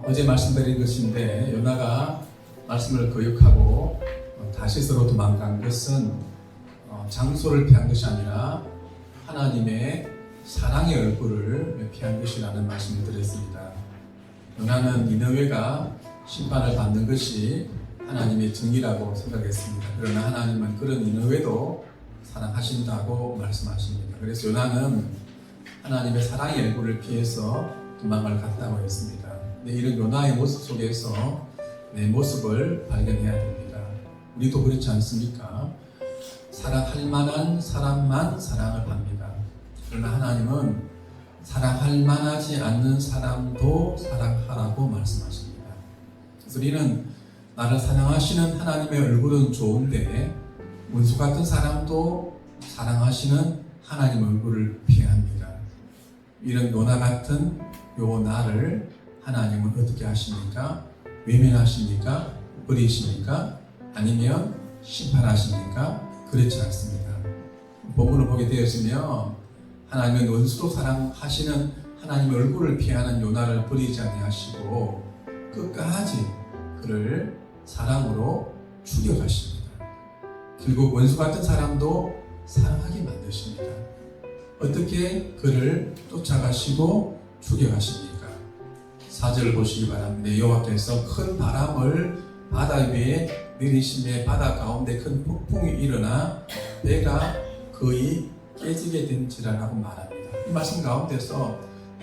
어제 말씀드린 것인데 요나가 말씀을 거역하고 다시스로 도망간 것은 장소를 피한 것이 아니라 하나님의 사랑의 얼굴을 피한 것이라는 말씀을 드렸습니다. 요나는 니느웨가 심판을 받는 것이 하나님의 정의라고 생각했습니다. 그러나 하나님은 그런 니느웨도 사랑하신다고 말씀하십니다. 그래서 요나는 하나님의 사랑의 얼굴을 피해서 도망을 갔다고 했습니다. 근데 이런 요나의 모습 속에서 내 모습을 발견해야 됩니다. 우리도 그렇지 않습니까? 사랑할 만한 사람만 사랑을 합니다. 그러나 하나님은 사랑할 만하지 않는 사람도 사랑하라고 말씀하십니다. 그래서 우리는 나를 사랑하시는 하나님의 얼굴은 좋은데 원수 같은 사람도 사랑하시는 하나님의 얼굴을 피합니다. 이런 요나 같은 요 나를 하나님은 어떻게 하십니까? 외면하십니까? 버리십니까? 아니면 심판하십니까? 그렇지 않습니다. 본문을 보게 되었으면 하나님은 원수도 사랑하시는 하나님의 얼굴을 피하는 요나를 버리지 아니하시고 끝까지 그를 사랑으로 죽여가십니다. 결국 원수 같은 사람도 사랑하게 만드십니다. 어떻게 그를 쫓아가시고 죽여가십니까? 4절을 보시기 바랍니다. 여호와께서 큰 바람을 바다 위에 내리심에 바다 가운데 큰 폭풍이 일어나 배가 거의 깨지게 된지라라고 말합니다. 이 말씀 가운데서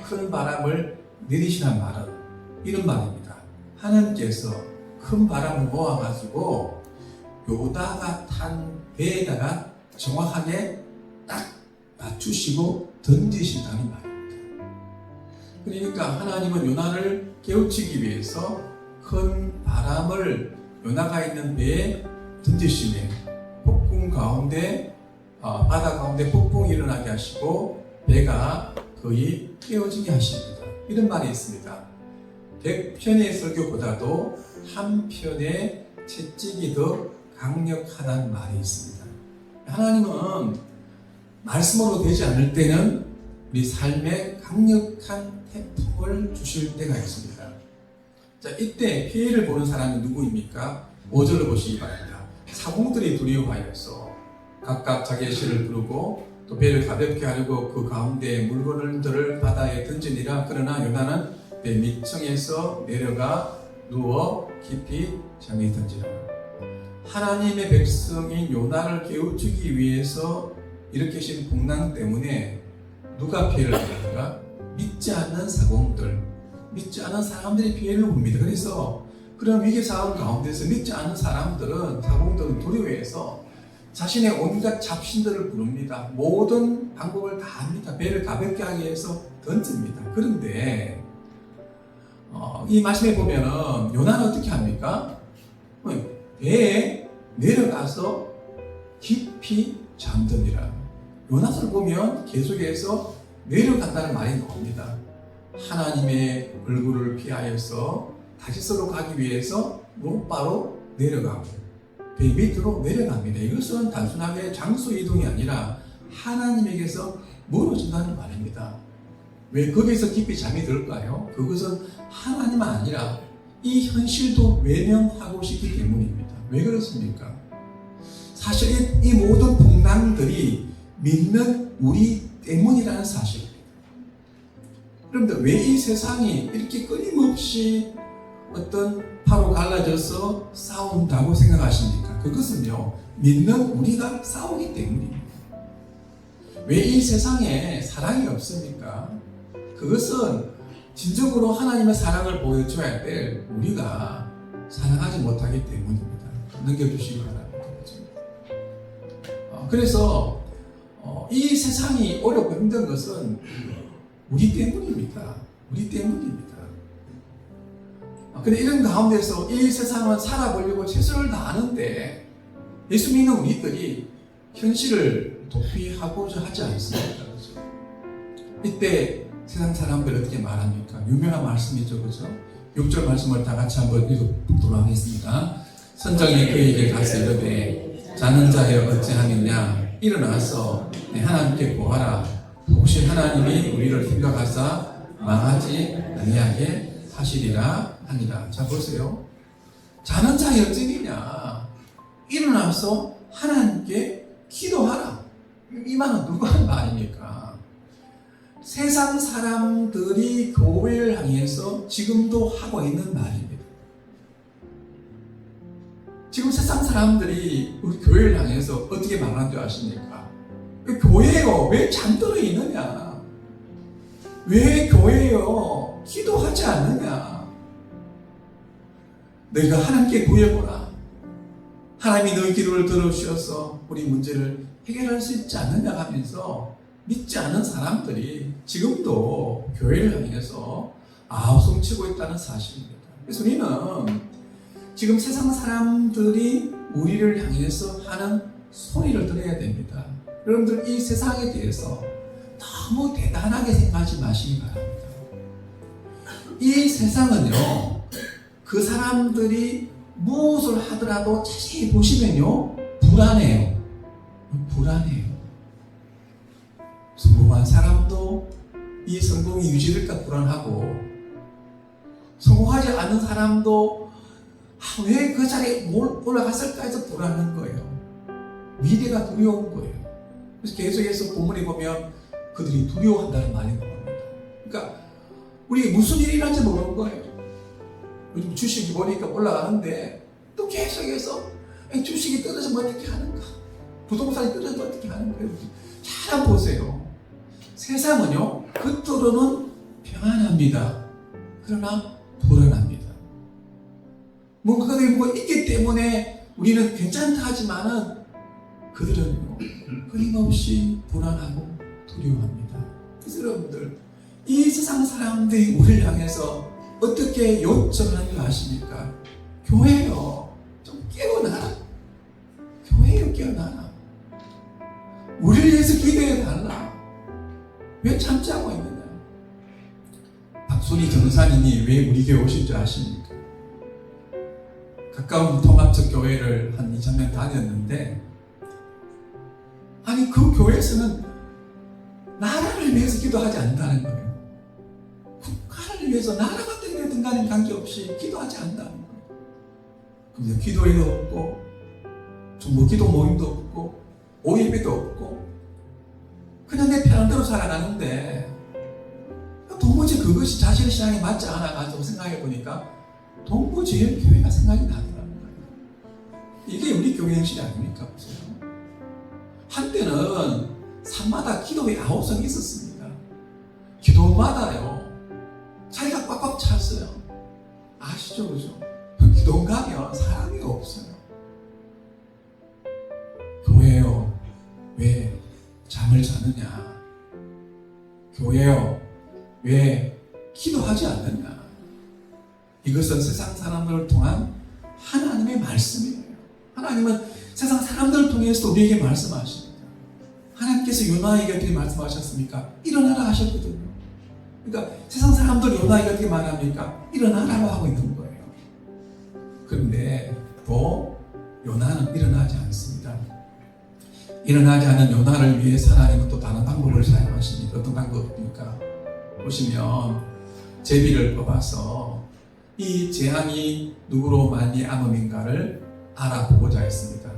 큰 바람을 내리시는 말은 이런 말입니다. 하나님께서 큰 바람을 모아가지고 요나가 탄 배에다가 정확하게 딱 맞추시고 던지신다는 말입니다. 그러니까 하나님은 요나를 깨우치기 위해서 큰 바람을 요나가 있는 배에 던지시네 폭풍 가운데 바다 가운데 폭풍이 일어나게 하시고 배가 거의 깨어지게 하십니다. 이런 말이 있습니다. 100편의 설교보다도 한 편의 채찍이 더 강력하다는 말이 있습니다. 하나님은 말씀으로 되지 않을 때는 우리 삶에 강력한 태풍을 주실 때가 있습니다. 자, 이때 피해를 보는 사람이 누구입니까? 5절을 보시기 바랍니다. 사공들이 두려워하여서 각각 자기의 신을 부르고 또 배를 가볍게 하려고 그 가운데 물건들을 바다에 던지니라. 그러나 요나는 배 밑층에서 내려가 누워 깊이 잠이 든지라. 하나님의 백성인 요나를 깨우치기 위해서 일으키신 풍랑 때문에 누가 피해를 보는가? 믿지 않는 사공들, 믿지 않는 사람들이 피해를 봅니다. 그래서 그런 위기 상황 가운데서 믿지 않는 사람들은, 사공들은 두려워해서 자신의 온갖 잡신들을 부릅니다. 모든 방법을 다 합니다. 배를 가볍게 하기 위해서 던집니다. 그런데 이 말씀에 보면은 요나는 어떻게 합니까? 배에 내려가서 깊이 잠드니라. 요나서를 보면 계속해서 내려간다는 말이 나옵니다. 하나님의 얼굴을 피하여서 다시스로 가기 위해서 바로 내려가고 배 밑으로 내려갑니다. 이것은 단순하게 장소 이동이 아니라 하나님에게서 멀어진다는 말입니다. 왜 거기서 깊이 잠이 들까요? 그것은 하나님 아니라 이 현실도 외면하고 싶기 때문입니다. 왜 그렇습니까? 사실 이 모든 풍랑들이 믿는 우리 때문이라는 사실입니다. 그런데 왜 이 세상이 이렇게 끊임없이 어떤 파로 갈라져서 싸운다고 생각하십니까? 그것은요, 믿는 우리가 싸우기 때문입니다. 왜 이 세상에 사랑이 없습니까? 그것은 진정으로 하나님의 사랑을 보여줘야 될 우리가 사랑하지 못하기 때문입니다. 넘겨주시기 바랍니다. 그래서 이 세상이 어렵고 힘든 것은 우리 때문입니다. 우리 때문입니다. 근데 이런 가운데서 이 세상은 살아보려고 최선을 다하는데 예수 믿는 우리들이 현실을 도피하고자 하지 않습니다. 그렇죠? 이때 세상 사람들 어떻게 말합니까? 유명한 말씀이죠. 그렇죠? 6절 말씀을 다 같이 한번 읽어보도록 하겠습니다. 선장이 그에게 가서 이르되 자는 자여 어찌하느냐 일어나서 하나님께 구하라. 혹시 하나님이 우리를 생각하사 망하지 아니하게 하시리라 하니라. 자 보세요. 자는 자의 어찌냐? 일어나서 하나님께 기도하라. 이 말은 누가 하는 말입니까? 세상 사람들이 교회를 향해서 지금도 하고 있는 말입니다. 지금 세상 사람들이 우리 교회를 향해서 어떻게 말하는 줄 아십니까? 교회요, 왜 잠들어 있느냐? 왜 교회요, 기도하지 않느냐? 너희가 하나님께 구해보라. 하나님이 너희 기도를 들어주셔서 우리 문제를 해결할 수 있지 않느냐 하면서 믿지 않는 사람들이 지금도 교회를 향해서 아우성치고 있다는 사실입니다. 그래서 우리는 지금 세상 사람들이 우리를 향해서 하는 소리를 들어야 됩니다. 여러분들 이 세상에 대해서 너무 대단하게 생각하지 마시기 바랍니다. 이 세상은요, 그 사람들이 무엇을 하더라도 자세히 보시면요, 불안해요. 불안해요. 성공한 사람도 이 성공이 유지될까 불안하고, 성공하지 않는 사람도 왜 그 자리에 올라갔을까 해서 불안한 거예요. 미래가 두려운 거예요. 그래서 계속해서 본문에 보면 그들이 두려워한다는 말이 나옵니다. 그러니까 우리 무슨 일이 일어날지 모르는 거예요. 요즘 주식이 보니까 올라가는데 또 계속해서 주식이 떨어지면 어떻게 하는가, 부동산이 떨어지면 어떻게 하는 거예요. 잘 한번 보세요. 세상은요, 겉으로는 평안합니다. 그러나 불안합니다. 뭔가 그들이 뭐가 있기 때문에 우리는 괜찮다 하지만은 그들은요, 끊임없이 불안하고 두려워합니다. 그래서 여러분들, 이 세상 사람들이 우리를 향해서 어떻게 요청을 하는 줄 아십니까? 교회요, 좀 깨어나라. 교회요, 깨어나라. 우리를 위해서 기도해 달라. 왜 참지 않고 있느냐? 박순희 전사님이 왜 우리 교회 오신 줄 아십니까? 가까운 통합적 교회를 한 2, 3년 다녔는데, 아니 그 교회에서는 나라를 위해서 기도하지 않는다는 거예요. 국가를 위해서 나라가 어떻게 간에 관계없이 기도하지 않는다는 거예요. 그래서 기도회도 없고, 중보 기도 모임도 없고, 오예배도 없고, 그냥 내 편한 대로 살아가는데 도무지 그것이 자신의 신앙에 맞지 않아가지고 생각해보니까 동부제일 교회가 생각이 나더라는 거예요. 이게 우리 교회 형식이 아닙니까? 보세요. 한때는 산마다 기도회 9석이 있었습니다. 기도마다요, 자리가 꽉꽉 찼어요. 아시죠? 그죠? 기도 가면 사람이 없어요. 교회요, 왜 잠을 자느냐? 교회요, 왜 기도하지 않느냐? 이것은 세상 사람들을 통한 하나님의 말씀이에요. 하나님은 세상 사람들을 통해서 우리에게 말씀하십니다. 하나님께서 요나에게 어떻게 말씀하셨습니까? 일어나라 하셨거든요. 그러니까 세상 사람들 요나에게 어떻게 말합니까? 일어나라고 하고 있는 거예요. 그런데 또 요나는 일어나지 않습니다. 일어나지 않은 요나를 위해서 하나님은 또 다른 방법을 사용하십니다. 어떤 방법입니까? 보시면 제비를 뽑아서 이 재앙이 누구로 많이 암음인가를 알아보고자 했습니다.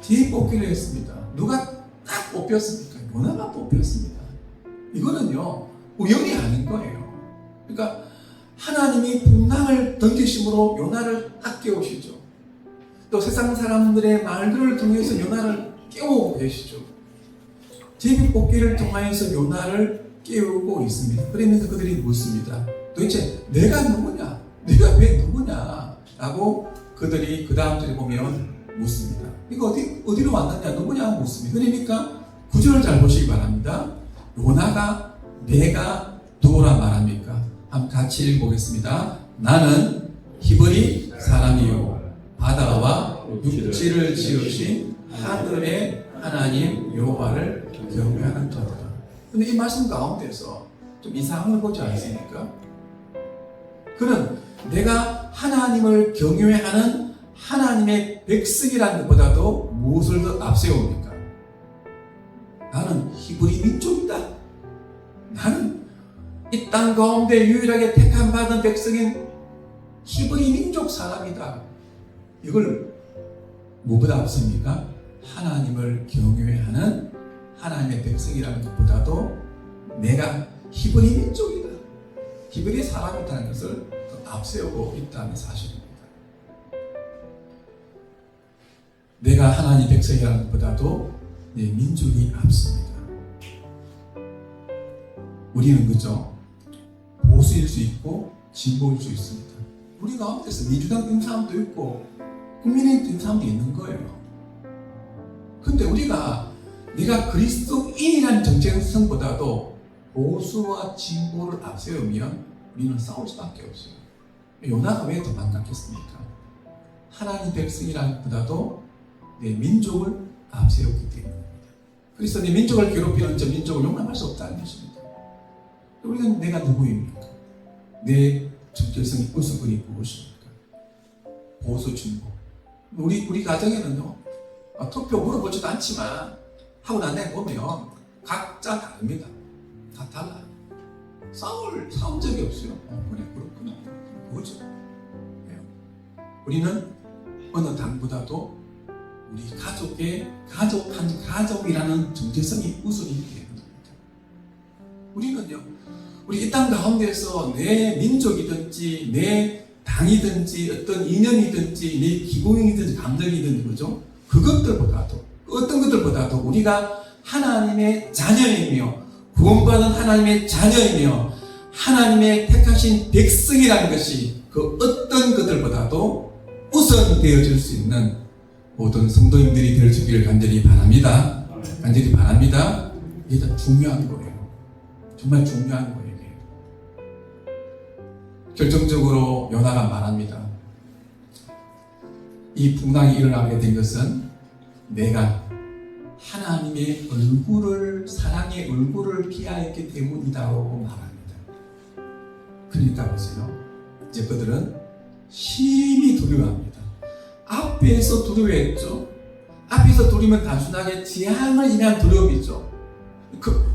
뒤에 뽑기를 했습니다. 누가 딱 뽑혔습니까? 요나가 뽑혔습니다. 이거는요, 우연이 아닌 거예요. 그러니까 하나님이 풍랑을 던지심으로 요나를 딱 깨우시죠. 또 세상 사람들의 말들을 통해서 요나를 깨우고 계시죠. 제비 뽑기를 통하여서 요나를 깨우고 있습니다. 그러면서 그들이 묻습니다. 도대체 내가 누구냐? 네가 왜 누구냐? 라고 그들이 그 다음 절에 보면 묻습니다. 이거 어디로 왔느냐? 누구냐고 묻습니다. 그러니까 구절을 잘 보시기 바랍니다. 요나가 내가 누구라 말합니까? 한번 같이 읽어보겠습니다. 나는 히브리 사람이요 바다와 육지를 지으신 하늘의 하나님 여호와를 경외하는 자다. 근데 이 말씀 가운데서 좀 이상한 걸 보지 않습니까? 그는 내가 하나님을 경외하는 하나님의 백성이라는 것보다도 무엇을 더 앞세웁니까? 나는 히브리 민족이다. 나는 이 땅 가운데 유일하게 택함 받은 백성인 히브리 민족 사람이다. 이걸 무엇보다 앞섭니까? 하나님을 경외하는 하나님의 백성이라는 것보다도 내가 히브리 민족이다, 히브리 사람이라는 것을 더 앞세우고 있다는 사실입니다. 내가 하나님 백성이라는 것보다도 내 민족이 앞섭니다. 우리는 그저 보수일 수 있고 진보일 수 있습니다. 우리 가운데서 민주당 된 사람도 있고 국민의힘 된 사람도 있는 거예요. 근데 우리가 내가 그리스도인이라는 정체성보다도 보수와 진보를 앞세우면 우리는 싸울 수밖에 없어요. 요나가 왜 도망갔겠습니까? 하나님 백성이라는 것보다도 내 민족을 앞세우기 때문입니다. 그래서 내 민족을 괴롭히는 저 민족을 용납할 수 없다는 것입니다. 우리는 내가 누구입니까? 내 정체성이 우스그리고 무엇입니까? 보수 진보. 우리 가정에는요, 투표 물어보지도 않지만 하고 난 다음에 보면 각자 다릅니다. 다 달라요. 싸운 적이 없어요. 그래, 그렇구나. 그거죠. 우리는 어느 당보다도 우리 한 가족이라는 정체성이 우선이기 때문입니다. 우리는요, 우리 이 땅 가운데서 내 민족이든지 내 당이든지 어떤 이념이든지 내 기본이든지 감정이든지 그죠? 그것들보다도 어떤 것들보다도 우리가 하나님의 자녀이며 구원받은 하나님의 자녀이며 하나님의 택하신 백성이라는 것이 그 어떤 것들보다도 우선되어질 수 있는 모든 성도님들이 될 수 있기를 간절히 바랍니다. 간절히 바랍니다. 이게 더 중요한 거예요. 정말 중요한 거예요. 결정적으로 요나가 말합니다. 이 풍랑이 일어나게 된 것은 내가 하나님의 얼굴을, 사랑의 얼굴을 피하였기 때문이다라고 말합니다. 그러니까 보세요. 이제 그들은 심히 두려워합니다. 앞에서 두려워했죠. 앞에서 두려우면 단순하게 재앙을 인한 두려움이죠.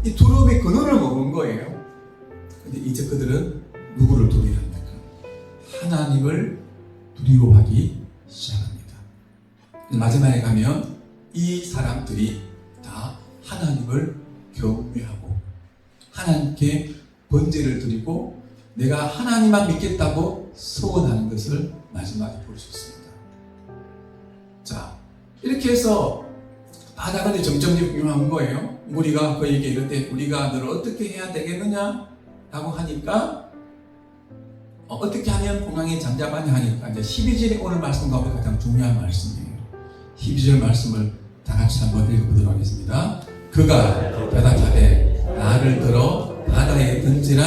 이 두려움의 근원을 모르는 거예요. 근데 이제 그들은 누구를 두려워합니까? 하나님을 두려워하기 시작합니다. 마지막에 가면 이 사람들이 다 하나님을 경외하고 하나님께 번제를 드리고 내가 하나님만 믿겠다고 서원하는 것을 마지막에 볼 수 있습니다. 자, 이렇게 해서 바다가 이제 점점 유명한 거예요. 무리가 그에게 이르되 우리가 너를 어떻게 해야 되겠느냐? 라고 하니까 어떻게 하면 풍랑이 잠잠하냐 하니까 이제 12절에 오늘 말씀 가운데 가장 중요한 말씀이에요. 12절 말씀을 다 같이 한번 읽어보도록 하겠습니다. 그가 대답하되 나를 들어 바다에 던지라.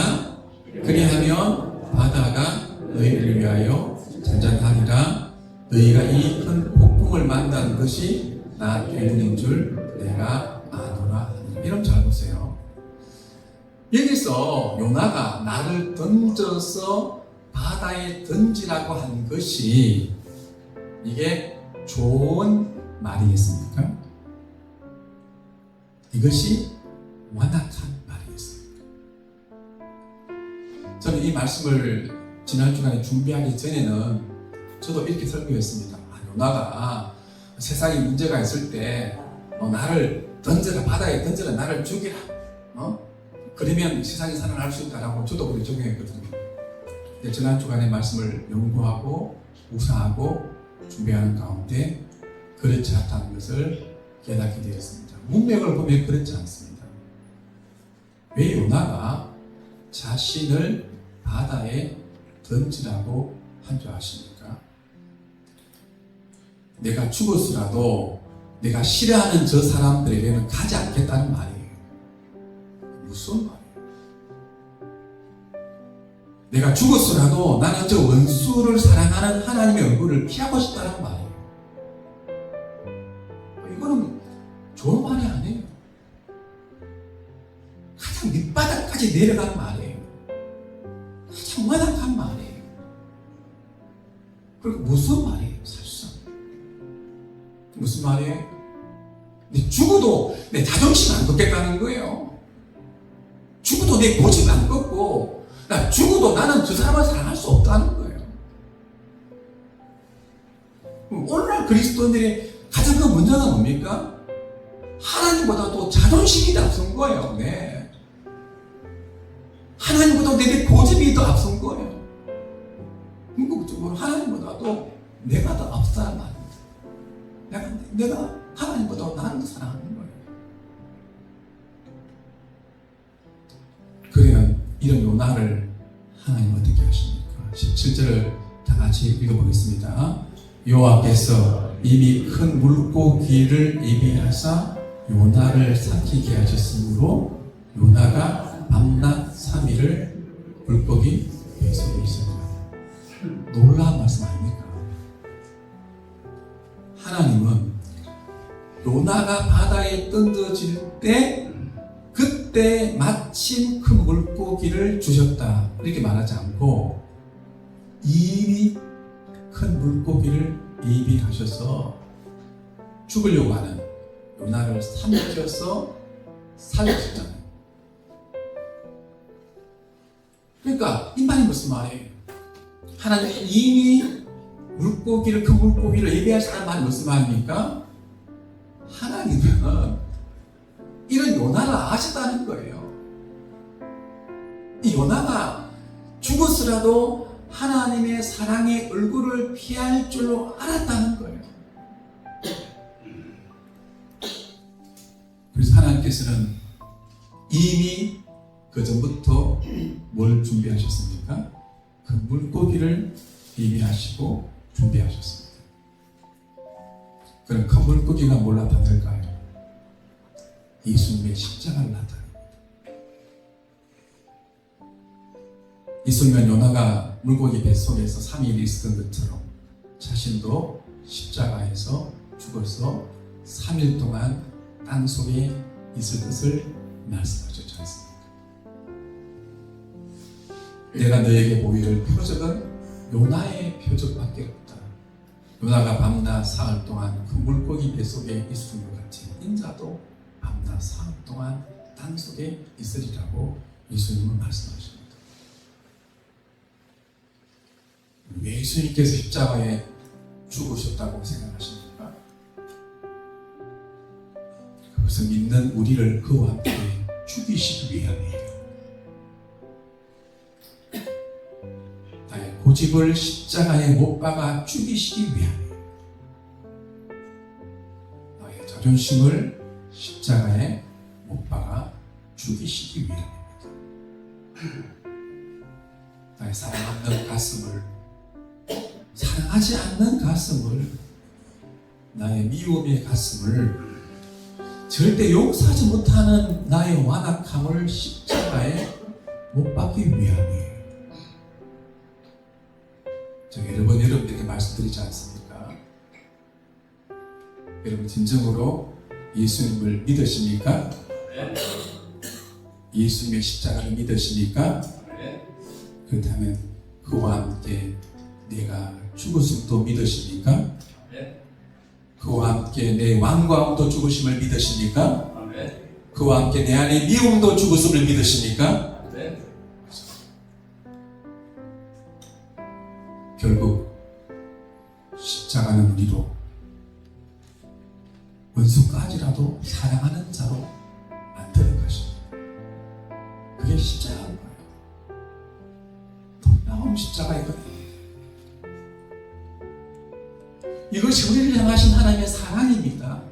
그리하면 바다가 너희를 위하여 잔잔하리라. 너희가 이 큰 폭풍을 만난 것이 나 때문인 줄 내가 아노라. 이런 잘 보세요. 여기서 요나가 나를 던져서 바다에 던지라고 한 것이 이게 좋은 말이겠습니까? 이것이 완악한 말이겠습니까? 저는 이 말씀을 지난 주간에 준비하기 전에는 저도 이렇게 설교했습니다. 요나가 세상에 문제가 있을 때 나를 던져라, 바다에 던져라, 나를 죽이라, 그러면 세상이 살아날 수 있다라고 저도 그렇게 적용했거든요. 지난 주간의 말씀을 연구하고 우사하고 준비하는 가운데 그렇지 않다는 것을 깨닫게 되었습니다. 문맥을 보면 그렇지 않습니다. 왜 요나가 자신을 바다에 던지라고 한 줄 아십니까? 내가 죽었으라도 내가 싫어하는 저 사람들에게는 가지 않겠다는 말이에요. 무슨 말이에요? 내가 죽었으라도 나는 저 원수를 사랑하는 하나님의 얼굴을 피하고 싶다는 말이에요. 이거는 좋은 말이 아니에요. 가장 밑바닥까지 내려간 말이에요. 가장 완악한 말이에요. 그리고 무슨 말이에요, 사실상? 무슨 말이에요? 내 죽어도 내 자존심 안 꺾겠다는 거예요. 죽어도 내 고집 안 꺾고 나 죽어도 나는 저 사람을 사랑할 수 없다는 거예요. 오늘날 그리스도인들의 가장 큰 문제가 뭡니까? 하나님보다도 자존심이 더 앞선 거예요. 네. 하나님보다 내 고집이 더 앞선 거예요. 궁극적으로 하나님보다도 내가 더 앞서란 말입니다. 내가 하나님보다 나를 더 사랑하는 거예요. 그래야 이런 요나를 하나님 어떻게 하십니까? 17절을 다 같이 읽어보겠습니다. 여호와께서 이미 큰 물고기를 예비하사 요나를 삼키게 하셨으므로 요나가 밤낮 3일을 물고기 뱃속에 있었다. 놀라운 말씀 아닙니까? 하나님은 요나가 바다에 던져질 때 그때 마침 큰 물고기를 주셨다 이렇게 말하지 않고 이미 큰 물고기를 예비하셔서 죽으려고 하는 요나를 삼켜서 살려주셨잖아요. 그러니까 이 말이 무슨 말이에요? 하나님이 이미 물고기를 큰 물고기를 예비하셨다는 말이 무슨 말입니까? 하나님은 이런 요나를 아셨다는 거예요. 이 요나가 죽었으라도 하나님의 사랑의 얼굴을 피할 줄로 알았다는 거예요. 그래서 하나님께서는 이미 그 전부터 뭘 준비하셨습니까? 그 물고기를 예비하시고 준비하셨습니다. 그럼 큰 물고기가 뭘 나타낼까요? 예수님의 십자가를 나타냅니다. 이 순간 요나가 물고기 뱃속에서 3일 있었던 것처럼 자신도 십자가에서 죽어서 3일 동안 땅속에 있을 것을 말씀하셨지 않습니까? 내가 너에게 보이를 표적은 요나의 표적밖에 없다. 요나가 밤낮 사흘 동안 그 물고기 뱃속에 있었던 것 같이 인자도 밤낮 사흘 동안 땅속에 있으리라고 예수님은 말씀하십니다. 왜 예수님께서 십자가에 죽으셨다고 생각하십니까? 그것을 믿는 우리를 그와 함께 죽이시기 위함이에요. 나의 고집을 십자가에 못 박아 죽이시기 위함이에요. 나의 자존심을 십자가에 못 박아 죽이시기 위함입니다. 나의 사랑하는 가슴을, 사랑하지 않는 가슴을, 나의 미움의 가슴을, 절대 용서하지 못하는 나의 완악함을 십자가에 못 박기 위함이에요. 제가 여러 번 여러분들에게 말씀드리지 않습니까? 여러분 진정으로 예수님을 믿으십니까? 네. 예수님의 십자가를 믿으십니까? 네. 그렇다면 그와 함께 내가 죽었음도 믿으십니까? 네. 그와 함께 내 완고함도 죽으심을 믿으십니까? 네. 그와 함께 내 안에 미움도 죽었음을 믿으십니까? 네. 결국 십자가는 우리로 원수까지라도 사랑하는 자로 만드는 것입니다. 그게 십자가인 거예요. 놀라운 십자가이거든요. 이것이 우리를 향하신 하나님의 사랑입니다.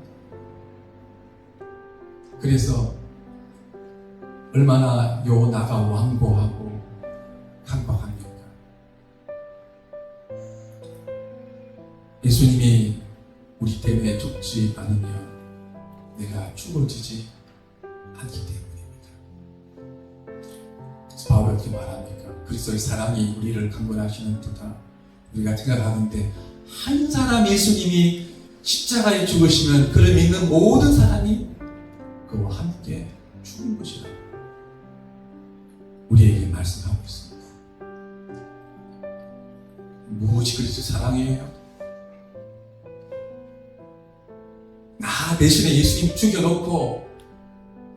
그래서 얼마나 요나가 완고하고 강박합니까? 예수님이 우리 때문에 죽지 않으면 내가 죽어지지 않기 때문입니다. 바울이 어떻게 말합니까? 그리스도의 사랑이 우리를 강권하시는 도다. 우리가 생각하는데 한 사람 예수님이 십자가에 죽으시면 그를 믿는 모든 사람이 그와 함께 죽은 것이라고 우리에게 말씀하고 있습니다. 무엇이 그리스도 사랑이에요? 나 대신에 예수님 죽여놓고,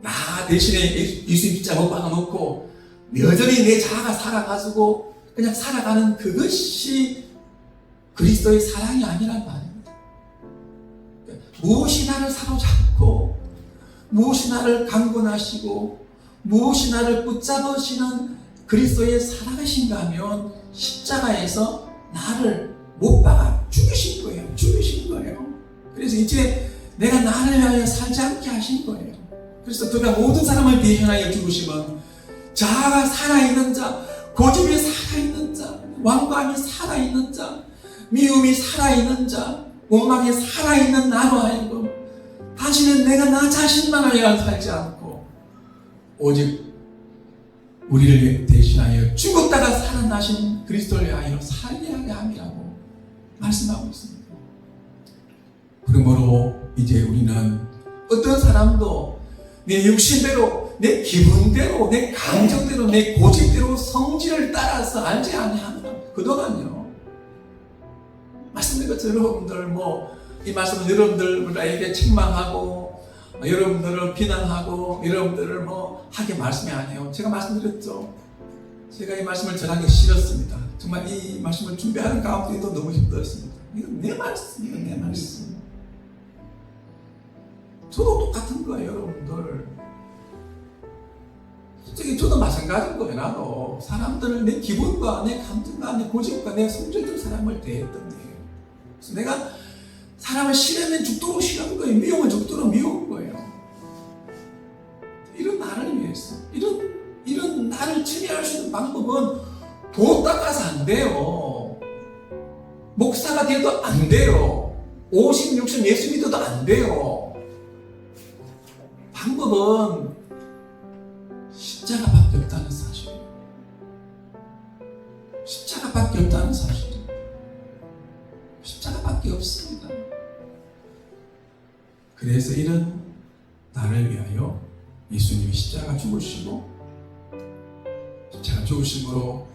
나 대신에 예수님 십자가 못 박아놓고, 여전히 내 자아가 살아가지고 그냥 살아가는 그것이 그리스도의 사랑이 아니란 말입니다. 무엇이 나를 사로잡고 무엇이 나를 강권하시고 무엇이 나를 붙잡으시는 그리스도의 사랑이신가 하면 십자가에서 나를 못 박아 죽이신 거예요. 죽이신 거예요. 그래서 이제 내가 나를 위하여 살지 않게 하신 거예요. 그래서 그가 모든 사람을 대신하여 죽으시면 자아가 살아있는 자, 고집이 살아있는 자, 완고함이 살아있는 자, 미움이 살아있는 자, 원망이 살아있는 나로 하여금 다시는 내가 나 자신만을 위하여 살지 않고 오직 우리를 대신하여 죽었다가 살아나신 그리스도를 위하여 살게 하게 함이라고 말씀하고 있습니다. 그러므로 이제 우리는 어떤 사람도 내 육신대로, 내 기분대로, 내 감정대로, 내 고집대로 성질을 따라서 알지 아니합니다. 그동안요. 말씀드린 것처럼 여러분들 이 말씀은 여러분들에게 책망하고 여러분들을 비난하고 여러분들을 하게 말씀이 아니에요. 제가 말씀드렸죠. 제가 이 말씀을 전하기 싫었습니다. 정말 이 말씀을 준비하는 가운데도 너무 힘들었습니다. 이건 내 말씀이에요. 내 말씀. 저도 똑같은 거예요. 여러분들. 솔직히 저도 마찬가지인 거예요. 나도 사람들을 내 기분과 내 감정과 내 고집과 내 성질대로 사람을 대했던 거예요. 그래서 내가 사람을 싫으면 죽도록 싫은 거예요. 미우면 죽도록 미운 거예요. 이런 나를 위해서 이런 나를 치료할 수 있는 방법은 돈 닦아서 안 돼요. 목사가 돼도 안 돼요. 50, 60 예수 믿어도 안 돼요. 방법은 십자가밖에 없다는 사실이에요. 십자가밖에 없다는 사실이에요. 십자가밖에 없습니다. 그래서 이런 나를 위하여 예수님이 십자가 죽으시고 십자가 죽으심으로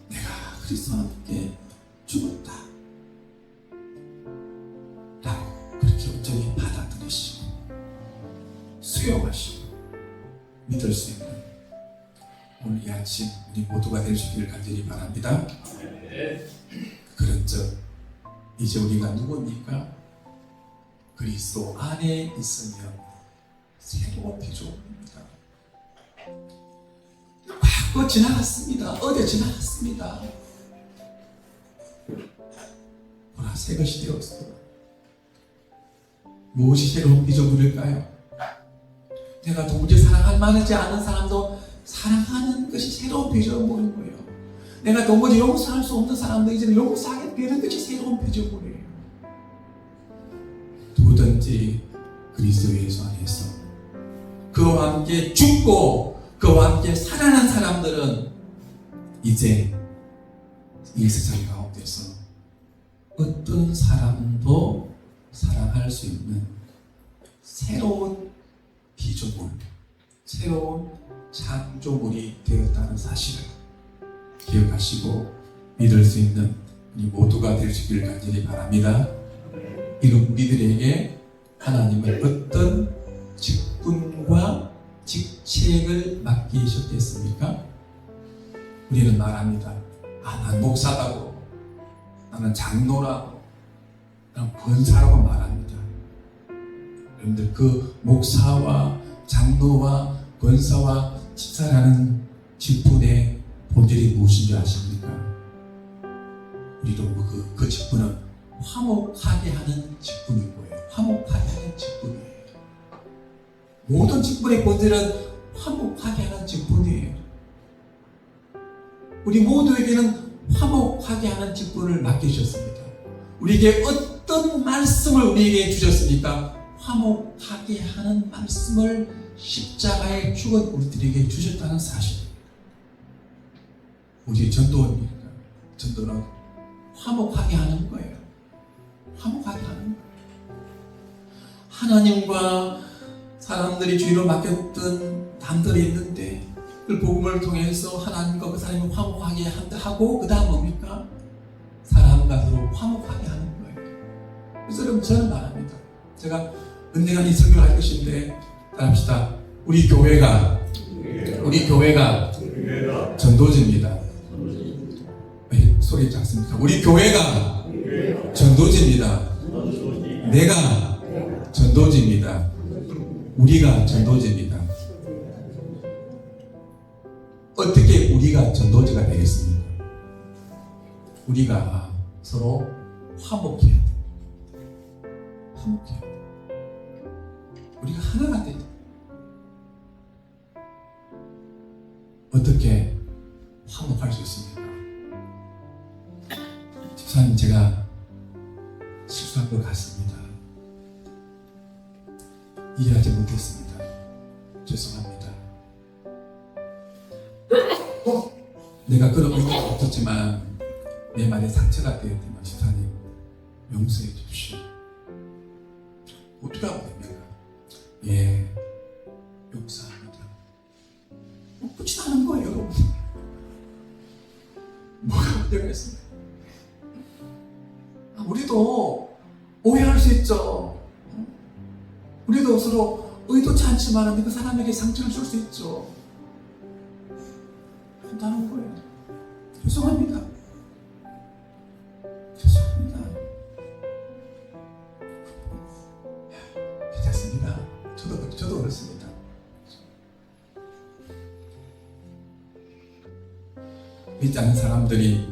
내가 그리스도와 함께 죽었다 라고 그렇게 온전히 받아들이시고 수용하시고 믿을 수 있는 오늘 이 아침 우리 모두가 될 수 있기를 간절히 바랍니다. 그런즉 이제 우리가 누굽니까? 그리스도 안에 있으면 새로운 피조물입니다. 과거 지나갔습니다. 어제 지나갔습니다. 보라 새 것이 되었습니다. 무엇이 새로운 피조물일까요? 내가 도무지 사랑할 만하지 않은 사람도 사랑하는 것이 새로운 피조물인 거예요. 내가 도무지 용서할 수 없는 사람도 이제는 용서하게 되는 것이 새로운 피조물이에요. 누구든지 그리스도 예수 안에서 그와 함께 죽고 그와 함께 살아난 사람들은 이제 이 세상 가운데서 어떤 사람도 사랑할 수 있는 새로운 피조물, 새로운 창조물이 되었다는 사실을 기억하시고 믿을 수 있는 우리 모두가 되시기를 간절히 바랍니다. 이런 우리들에게 하나님은 어떤 직분과 직책을 맡기셨겠습니까? 우리는 말합니다. 난 목사라고, 나는 장로라고, 나는 권사라고 말합니다. 여러분들 그 목사와 장로와 권사와 집사라는 직분의 본질이 무엇인 줄 아십니까? 우리도 그 직분은 화목하게 하는 직분인 거예요. 화목하게 하는 직분이에요. 모든 직분의 본질은 화목하게 하는 직분이에요. 우리 모두에게는 화목하게 하는 직분을 맡기셨습니다. 우리에게 어떤 말씀을 우리에게 주셨습니까? 화목하게 하는 말씀을 십자가에 죽은 우리들에게 주셨다는 사실입니다. 우리 전도입니까? 전도는 화목하게 하는 거예요. 화목하게 하는 거예요. 하나님과 사람들이 주의로 맡겼던 담들이 있는데 그 복음을 통해서 하나님과 그 사람이 화목하게 하고 그 다음 뭡니까? 사람과 서로 화목하게 하는 거예요. 그래서 여러분 저는 말합니다. 제가 언젠가 이 설교를 할 것인데 따라합시다. 우리 교회가 전도지입니다. 소리 작습니까? 우리 교회가 전도지입니다. 내가 전도지입니다. 우리가 전도지입니다. 어떻게 우리가 전도지가 되겠습니까? 우리가 서로 화목해야 돼. 화목해야 돼. 우리가 하나가 돼야 돼. 어떻게 화목할 수 있습니까? 집사님, 제가 실수한 것 같습니다. 이해하지 못했습니다. 죄송합니다. 내가 그런 의도가 없었지만 내 말에 상처가 되었다면 집사님 용서해 주십시오. 어떻게 하면 됩니까? 예, 용서합니다. 묻지 않은 거예요, 여러분. 뭐가 문제가 있습니까? 우리도 오해할 수 있죠. 우리도 서로 의도치 않지만 그 사람에게 상처를 줄 수 있죠. 한다는 거예요. 죄송합니다. 죄송합니다. 괜찮습니다. 저도 그렇습니다. 믿지 않는 사람들이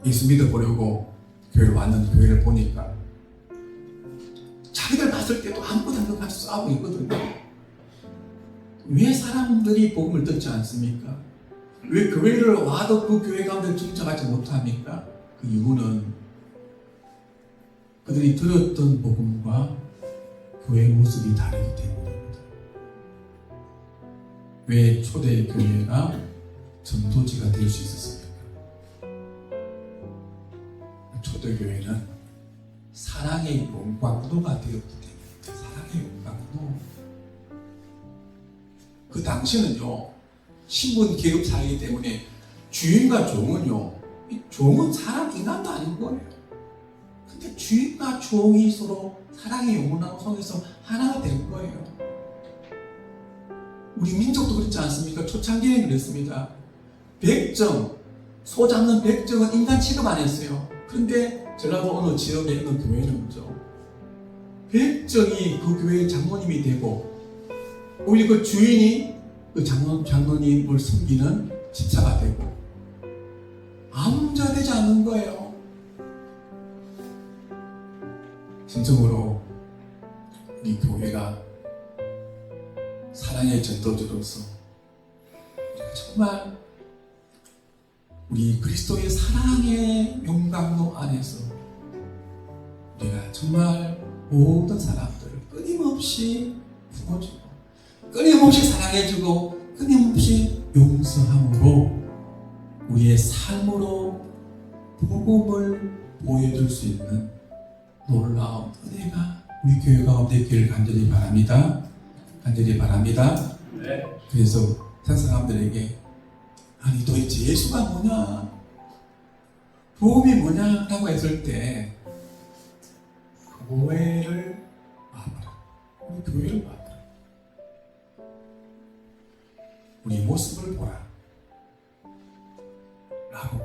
예수 믿어보려고 교회를 왔는데 교회를 보니까 자기들 봤을 때도 아무것도 안 하고 싸우고 있거든요. 왜 사람들이 복음을 듣지 않습니까? 왜 교회를 와도 그 교회 가운데 중정하지 못합니까? 그 이유는 그들이 들었던 복음과 교회의 모습이 다르기 때문입니다. 왜 초대 교회가 전도지가 될 수 있었습니까? 초대교회는 사랑의 용광로가 되었기 때문에. 사랑의 용광로. 그 당시는요, 신분 계급 사이기 때문에 주인과 종은요, 이 종은 사람 인간도 아닌 거예요. 근데 주인과 종이 서로 사랑의 영혼하고 속에서 하나가 된 거예요. 우리 민족도 그렇지 않습니까? 초창기에는 그랬습니다. 백정, 소 잡는 백정은 인간 취급 안 했어요. 그런데 전라도 어느 지역에 있는 교회는요, 백정이 그 교회의 장로님이 되고 오히려 그 주인이 그 장로님을 섬기는 집사가 되고 아무 문제가 되지 않는 거예요. 진정으로 우리 교회가 사랑의 전도지로서 우리가 정말 우리 그리스도의 사랑의 용광로 안에서 우리가 정말 모든 사람들을 끊임없이 품어주고 끊임없이 사랑해주고 끊임없이 용서함으로 우리의 삶으로 복음을 보여줄 수 있는 놀라운 은혜가 우리 교회 가운데 있기를 간절히 바랍니다. 간절히 바랍니다. 네. 그래서 세상 사람들에게 아니 도대체 예수가 뭐냐, 복음이 뭐냐 라고 했을 때 교회를 봐봐라. 우리 교회를 봐봐라. 우리 모습을 보라 라고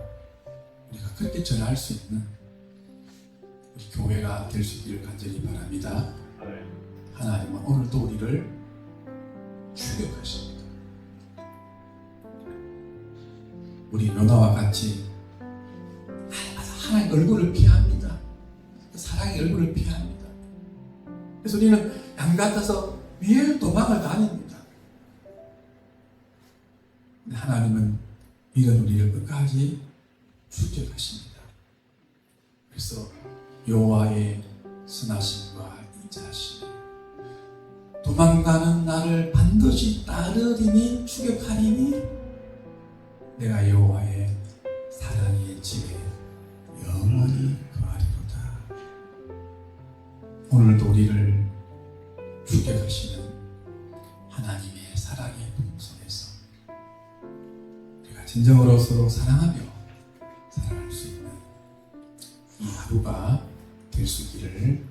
우리가 그렇게 전할 수 있는 우리 교회가 될 수 있기를 간절히 바랍니다. 하나님은 오늘도 우리를 추격하십니다. 우리 요나와 같이 하나님 얼굴을 피합니다. 사랑의 얼굴을 피합니다. 그래서 우리는 양 같아서 매일 도망을 다닙니다. 하나님은 이런 우리를 끝까지 추격하십니다. 그래서 여호와의 선하심과 인자하심, 도망가는 나를 반드시 따르리니 추격하리니 내가 여호와의 사랑의 집에 영원히 거하리로다. 오늘도 우리를 추격하시는 하나님의 사랑의 품속에서 우리가 진정으로 서로 사랑하며 살아갈 수 있는 이 하루가 될 수 있기를